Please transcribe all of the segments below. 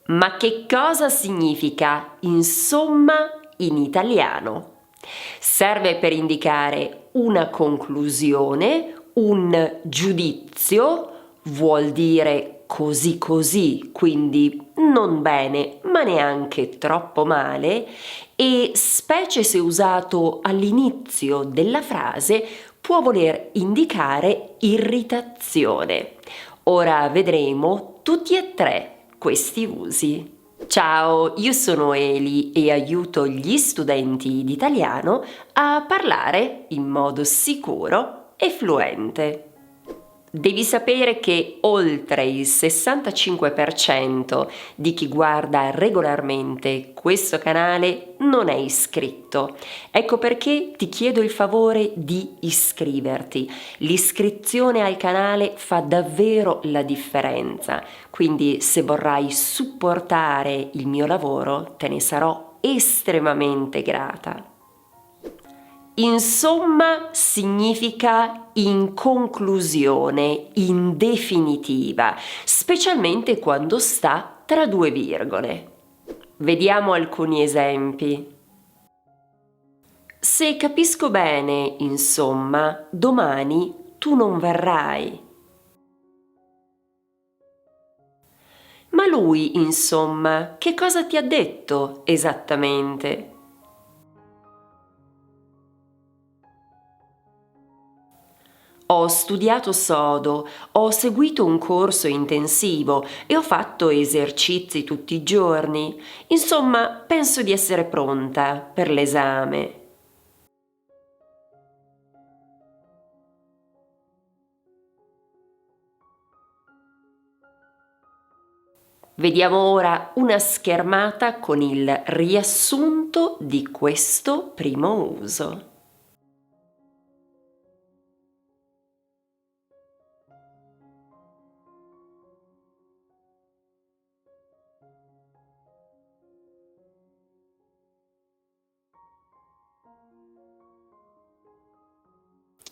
Ma che cosa significa insomma in italiano? Serve per indicare una conclusione, un giudizio, vuol dire così così, quindi non bene ma neanche troppo male, e specie se usato all'inizio della frase può voler indicare irritazione. Ora vedremo tutti e tre questi usi. Ciao, io sono Eli e aiuto gli studenti di italiano a parlare in modo sicuro e fluente. Devi sapere che oltre il 65% di chi guarda regolarmente questo canale non è iscritto. Ecco perché ti chiedo il favore di iscriverti. L'iscrizione al canale fa davvero la differenza, quindi se vorrai supportare il mio lavoro te ne sarò estremamente grata. Insomma significa in conclusione, in definitiva, specialmente quando sta tra due virgole. Vediamo alcuni esempi. Se capisco bene, insomma, domani tu non verrai. Ma lui, insomma, che cosa ti ha detto esattamente? Ho studiato sodo, ho seguito un corso intensivo e ho fatto esercizi tutti i giorni. Insomma, penso di essere pronta per l'esame. Vediamo ora una schermata con il riassunto di questo primo uso.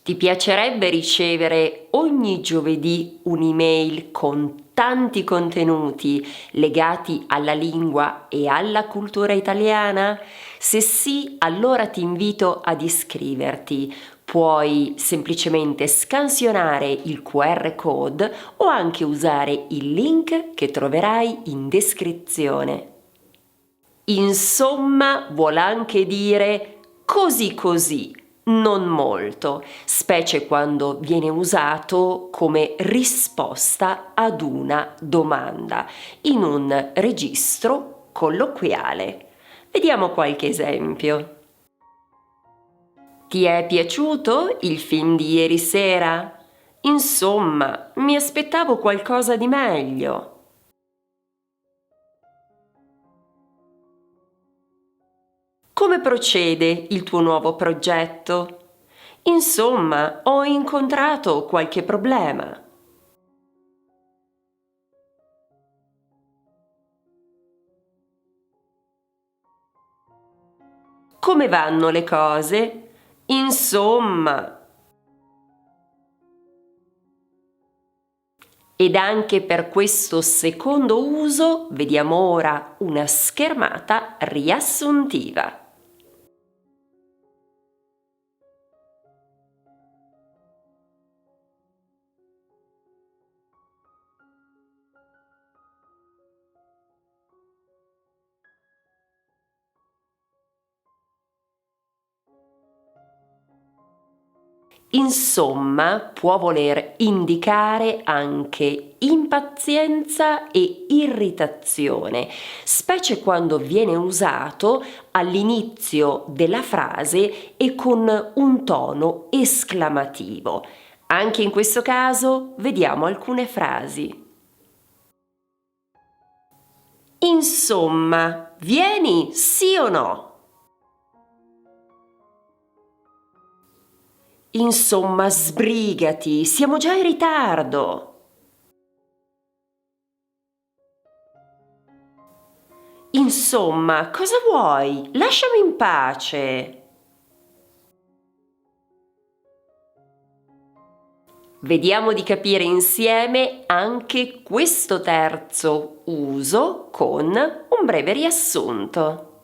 Ti piacerebbe ricevere ogni giovedì un'email con tanti contenuti legati alla lingua e alla cultura italiana? Se sì, allora ti invito ad iscriverti. Puoi semplicemente scansionare il QR code o anche usare il link che troverai in descrizione. Insomma, vuol anche dire così così, non molto, specie quando viene usato come risposta ad una domanda in un registro colloquiale. Vediamo qualche esempio. Ti è piaciuto il film di ieri sera? Insomma, mi aspettavo qualcosa di meglio. Come procede il tuo nuovo progetto? Insomma, ho incontrato qualche problema. Come vanno le cose? Insomma. Ed anche per questo secondo uso vediamo ora una schermata riassuntiva. Insomma, può voler indicare anche impazienza e irritazione, specie quando viene usato all'inizio della frase e con un tono esclamativo. Anche in questo caso vediamo alcune frasi. Insomma, vieni sì o no? Insomma, sbrigati, siamo già in ritardo. Insomma, cosa vuoi? Lasciami in pace. Vediamo di capire insieme anche questo terzo uso con un breve riassunto.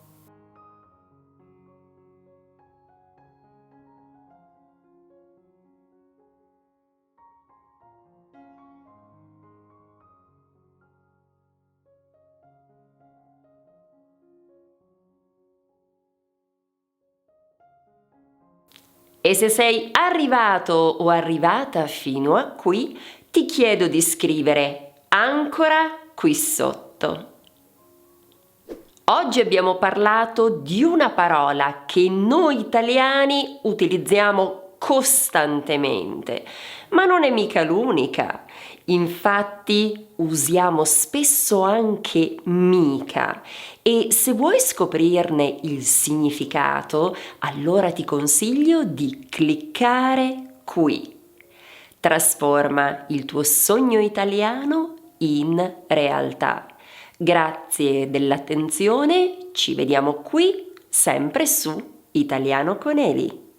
E se sei arrivato o arrivata fino a qui, ti chiedo di scrivere ancora qui sotto. Oggi abbiamo parlato di una parola che noi italiani utilizziamo costantemente, ma non è mica l'unica. Infatti usiamo spesso anche mica e se vuoi scoprirne il significato, allora ti consiglio di cliccare qui. Trasforma il tuo sogno italiano in realtà. Grazie dell'attenzione, ci vediamo qui sempre su Italiano con Eli.